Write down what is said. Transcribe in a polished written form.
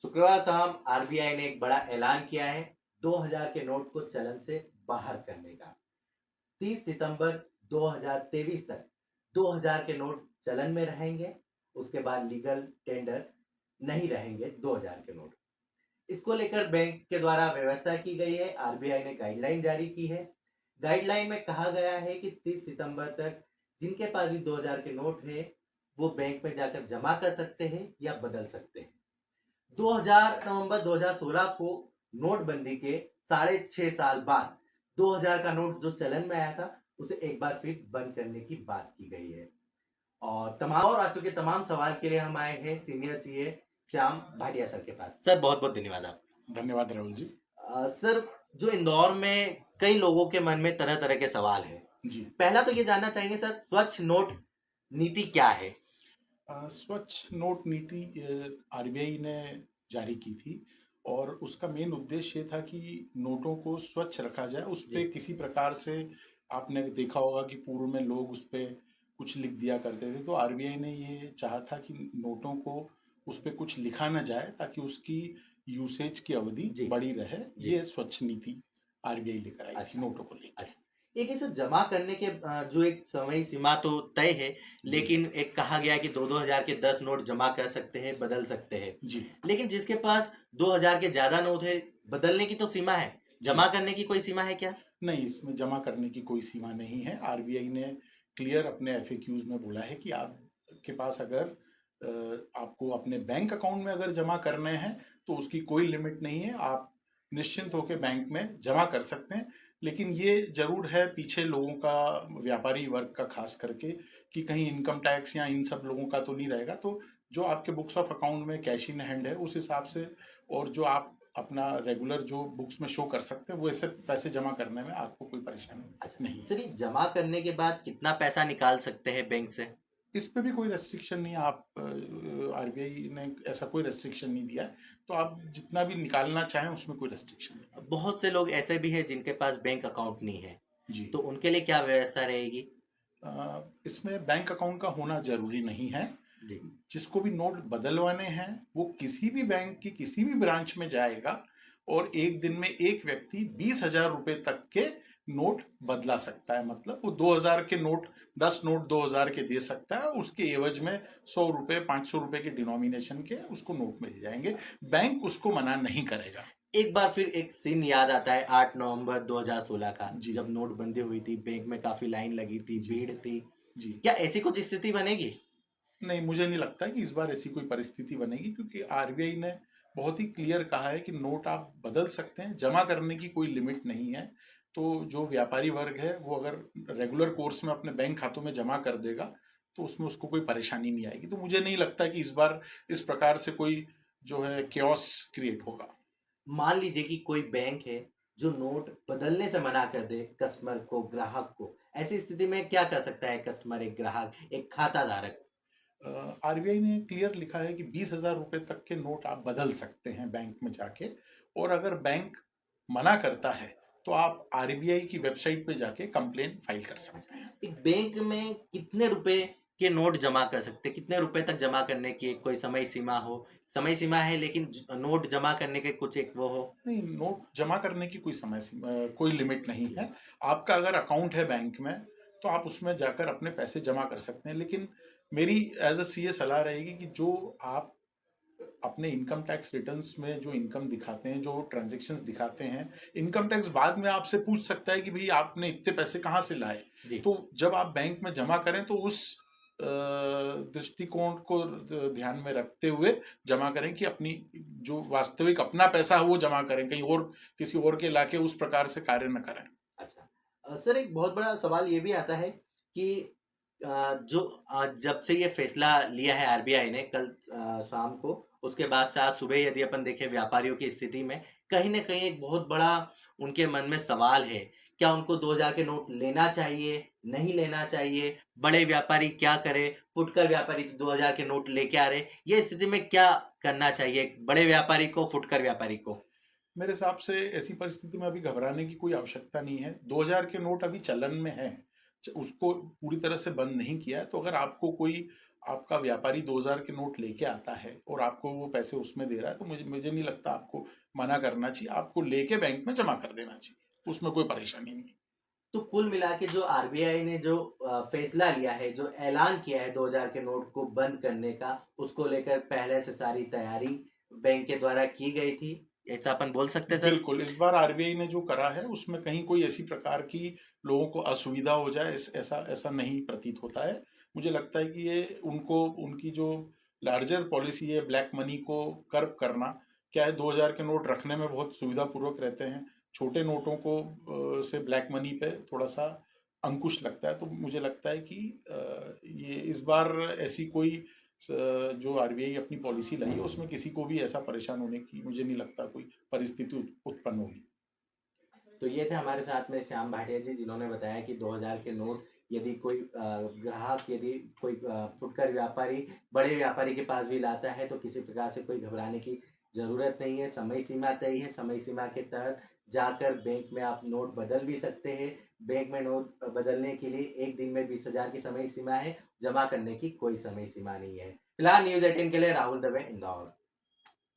शुक्रवार शाम आरबीआई ने एक बड़ा ऐलान किया है 2000 के नोट को चलन से बाहर करने का। 30 सितंबर 2023 तक 2000 के नोट चलन में रहेंगे। उसके बाद लीगल टेंडर नहीं रहेंगे 2000 के नोट। इसको लेकर बैंक के द्वारा व्यवस्था की गई है। आरबीआई ने गाइडलाइन जारी की है। गाइडलाइन में कहा गया है कि 30 सितंबर तक जिनके पास भी 2000 के नोट है वो बैंक में जाकर जमा कर सकते हैं या बदल सकते हैं। 2000 नवंबर 2016 को नोटबंदी के 6.5 साल बाद 2000 का नोट जो चलन में आया था उसे एक बार फिर बंद करने की बात की गई है। और तमाम और राष्ट्रों के तमाम सवाल के लिए हम आए हैं senior CA Shyam Bhatia sir के पास। सर बहुत बहुत धन्यवाद आपका। धन्यवाद राहुल जी। सर जो इंदौर में कई लोगों के मन में तरह तरह के सवाल है जी, पहला तो ये जानना चाहेंगे सर, स्वच्छ नोट नीति क्या है? स्वच्छ नोट नीति आरबीआई ने जारी की थी और उसका मेन उद्देश्य ये था कि नोटों को स्वच्छ रखा जाए। उस जी। पे किसी प्रकार से आपने देखा होगा कि पूर्व में लोग उस पे कुछ लिख दिया करते थे, तो आरबीआई ने ये चाहा था कि नोटों को उस पे कुछ लिखा ना जाए ताकि उसकी यूसेज की अवधि जी। बड़ी रहे। जी। ये स्वच्छ नीति आरबीआई लेकर आई थी अच्छा। नोटों को लेकर। अच्छा, एक इसे जमा करने के जो एक समय सीमा तो तय है, जी लेकिन एक कहा गया है कि 2-2 हजार के 10 नोट जमा कर सकते हैं, बदल सकते हैं। जी लेकिन जिसके पास 2000 के ज्यादा नोट है, बदलने की तो सीमा है, जी जमा करने की कोई सीमा है क्या? नहीं, इसमें जमा करने की कोई सीमा नहीं है। आरबीआई ने क्लियर अपने एफएक्यूज में बोला है कि आपके पास अगर आपको अपने बैंक अकाउंट में अगर जमा करने हैं तो उसकी कोई लिमिट नहीं है। आप निश्चिंत होकर बैंक में जमा कर सकते हैं। लेकिन ये जरूर है पीछे लोगों का, व्यापारी वर्ग का खास करके, कि कहीं इनकम टैक्स या इन सब लोगों का तो नहीं रहेगा। तो जो आपके बुक्स ऑफ अकाउंट में कैश इन हैंड है उस हिसाब से, और जो आप अपना रेगुलर जो बुक्स में शो कर सकते हैं, वो ऐसे पैसे जमा करने में आपको कोई परेशानी अच्छा नहीं है। सर, ये जमा करने के बाद कितना पैसा निकाल सकते हैं बैंक से? इस पे भी कोई रेस्ट्रिक्शन नहीं है। आप आरबीआई ने ऐसा कोई रेस्ट्रिक्शन नहीं दिया है, तो आप जितना भी निकालना चाहें उसमें कोई रेस्ट्रिक्शन नहीं है। बहुत से लोग ऐसे भी हैं जिनके पास बैंक अकाउंट नहीं है, जी, तो उनके लिए क्या व्यवस्था रहेगी? इसमें बैंक अकाउंट का होना जरूरी नहीं है। जी। जिसको भी नोट बदलवाने हैं वो किसी भी बैंक की किसी भी ब्रांच में जाएगा और एक दिन में एक व्यक्ति 20,000 रुपए तक के नोट बदला सकता है। मतलब वो 2,000 के नोट, 10 नोट 2,000 के दे सकता है। उसके एवज में 100 रुपए, 500 रुपए के डिनोमिनेशन के उसको नोट मिल जाएंगे। बैंक उसको मना नहीं करेगा। एक बार फिर एक सीन याद आता है 8 नवंबर 2016 का, जी जब नोटबंदी हुई थी, बैंक में काफी लाइन लगी थी, जी भीड़ थी। जी क्या ऐसी कुछ स्थिति बनेगी? नहीं, मुझे नहीं लगता कि इस बार ऐसी कोई परिस्थिति बनेगी, क्योंकि आरबीआई ने बहुत ही क्लियर कहा है कि नोट आप बदल सकते हैं, जमा करने की कोई लिमिट नहीं है। तो जो व्यापारी वर्ग है वो अगर रेगुलर कोर्स में अपने बैंक खातों में जमा कर देगा तो उसमें उसको कोई परेशानी नहीं आएगी। तो मुझे नहीं लगता कि इस बार इस प्रकार से कोई जो है केओस क्रिएट होगा। मान लीजिए कि कोई बैंक है जो नोट बदलने से मना कर दे कस्टमर को, ग्राहक को, ऐसी स्थिति में क्या कर सकता है कस्टमर, एक ग्राहक, एक खाता धारक? आरबीआई ने क्लियर लिखा है कि 20,000 रुपए तक के नोट आप बदल सकते हैं बैंक में जाके। और अगर बैंक मना करता है तो आप आरबीआई की वेबसाइट पे जाके कंप्लेन फाइल कर सकते हैं। एक बैंक में कितने रुपए के नोट जमा कर सकते हैं? कितने रुपए तक जमा करने की एक कोई समय सीमा हो? समय सीमा है लेकिन नोट जमा करने के कुछ एक वो हो? नहीं, नोट जमा करने की कोई समय सीमा, कोई लिमिट नहीं है। आपका अगर अकाउंट है बैंक में तो आप उसमें जाकर अपने पैसे जमा कर सकते हैं। लेकिन मेरी एज अ सीए सलाह रहेगी कि जो आप अपने इनकम टैक्स रिटर्न्स में जो इनकम दिखाते हैं, जो ट्रांजैक्शंस दिखाते हैं, इनकम टैक्स बाद में आपसे पूछ सकता है कि भाई आपने इतने पैसे कहाँ से लाए। जी। तो जब आप बैंक में जमा करें तो उस दृष्टिकोण को ध्यान में रखते हुए जमा करें कि अपनी जो वास्तविक अपना पैसा है वो जमा करें, कहीं और किसी और के लाके उस प्रकार से कार्य न करें। अच्छा। सर एक बहुत बड़ा सवाल ये भी आता है कि जब से ये फैसला लिया है आरबीआई ने कल शाम को, उसके बाद से आज सुबह यदि अपन देखें व्यापारियों की स्थिति में, कहीं ना कहीं एक बहुत बड़ा उनके मन में सवाल है। क्या उनको 2000 के नोट लेना चाहिए, नहीं लेना चाहिए? बड़े व्यापारी क्या करे? फुटकर व्यापारी तो 2000 के नोट लेके आ रहे, ये स्थिति में क्या करना चाहिए बड़े व्यापारी को, फुटकर व्यापारी को? मेरे हिसाब से ऐसी परिस्थिति में अभी घबराने की कोई आवश्यकता नहीं है। 2,000 के नोट अभी चलन में है, उसको पूरी तरह से बंद नहीं किया है। तो अगर आपको कोई आपका व्यापारी 2000 के नोट लेके आता है और आपको वो पैसे उसमें दे रहा है, तो मुझे नहीं लगता आपको मना करना चाहिए, आपको लेके बैंक में जमा कर देना चाहिए, उसमें कोई परेशानी नहीं है। तो कुल मिला के जो आरबीआई ने जो फैसला लिया है, जो ऐलान किया है 2000 के नोट को बंद करने का, उसको लेकर पहले से सारी तैयारी बैंक के द्वारा की गई थी, ऐसा अपन बोल सकते हैं सर? बिल्कुल, इस बार आरबीआई ने जो करा है उसमें कहीं कोई ऐसी प्रकार की लोगों को असुविधा हो जाए, ऐसा ऐसा नहीं प्रतीत होता है। मुझे लगता है कि ये उनको उनकी जो लार्जर पॉलिसी है ब्लैक मनी को कर्ब करना, क्या है 2000 के नोट रखने में बहुत सुविधापूर्वक रहते हैं, छोटे नोटों को से ब्लैक मनी पे थोड़ा सा अंकुश लगता है, तो मुझे लगता है कि ये इस बार ऐसी कोई जो आरबीआई अपनी पॉलिसी लाई है उसमें किसी को भी ऐसा परेशान होने की मुझे नहीं लगता कोई परिस्थिति उत्पन्न होगी। तो ये थे हमारे साथ में श्याम भाटिया जी, जिन्होंने बताया कि 2000 के नोट यदि कोई ग्राहक, यदि कोई फुटकर व्यापारी बड़े व्यापारी के पास भी लाता है तो किसी प्रकार से कोई घबराने की जरूरत नहीं है। समय सीमा तय है, समय सीमा के तहत जाकर बैंक में आप नोट बदल भी सकते हैं। बैंक में नोट बदलने के लिए एक दिन में 20,000 की समय सीमा है, जमा करने की कोई समय सीमा नहीं है। फिलहाल न्यूज 18 के लिए राहुल दवे, इंदौर।